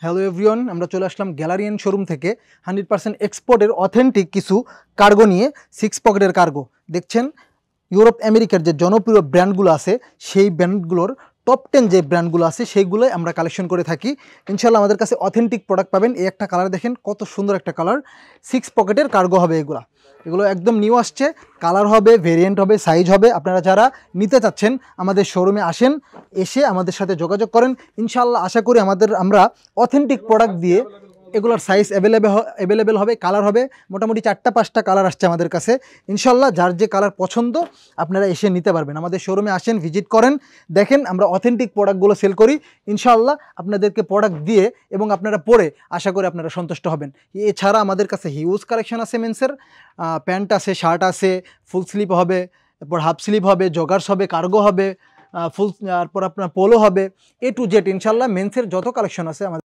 Hello everyone, আমরা চলে আসলাম গ্যালারিয়ান showroom থেকে 100% এক্সপোর্টের অথেন্টিক কিছু কার্গো নিয়ে। 6 পকেটের কার্গো দেখছেন। ইউরোপ আমেরিকার যে জনপ্রিয় ব্র্যান্ডগুলো আছে সেই ব্র্যান্ডগুলোর টপ 10 যে ব্র্যান্ডগুলো আছে সেইগুলোই আমরা কালেকশন করে থাকি। ইনশাল্লাহ আমাদের কাছে অথেন্টিক প্রোডাক্ট পাবেন। এই একটা কালার দেখেন, কত সুন্দর একটা কালার। 6 পকেটের কার্গো হবে এগুলো একদম নিউ আসছে। কালার হবে, ভেরিয়েন্ট হবে, সাইজ হবে। আপনারা যারা নিতে চাচ্ছেন আমাদের শোরুমে আসেন, এসে আমাদের সাথে যোগাযোগ করেন। ইনশাল্লাহ আশা করি আমরা অথেন্টিক প্রোডাক্ট দিয়ে এগুলোর সাইজ অ্যাভেলেবেল হবে, কালার হবে। মোটামুটি 4-5টা কালার আসছে আমাদের কাছে। ইনশাল্লাহ যার যে কালার পছন্দ আপনারা এসে নিতে পারবেন। আমাদের শোরুমে আসেন, ভিজিট করেন, দেখেন আমরা অথেন্টিক প্রোডাক্টগুলো সেল করি। ইনশাল্লাহ আপনাদেরকে প্রোডাক্ট দিয়ে এবং আপনারা পরে আশা করি আপনারা সন্তুষ্ট হবেন। এছাড়া আমাদের কাছে হিউজ কালেকশন আছে মেন্সের। প্যান্ট আছে, শার্ট আছে, ফুল স্লিভ হবে, তারপর হাফ স্লিভ হবে, জগার্স হবে, কার্গো হবে, তারপর আপনার পোলো হবে, A to Z। ইনশাল্লাহ মেন্সের যত কালেকশন আছে আমাদের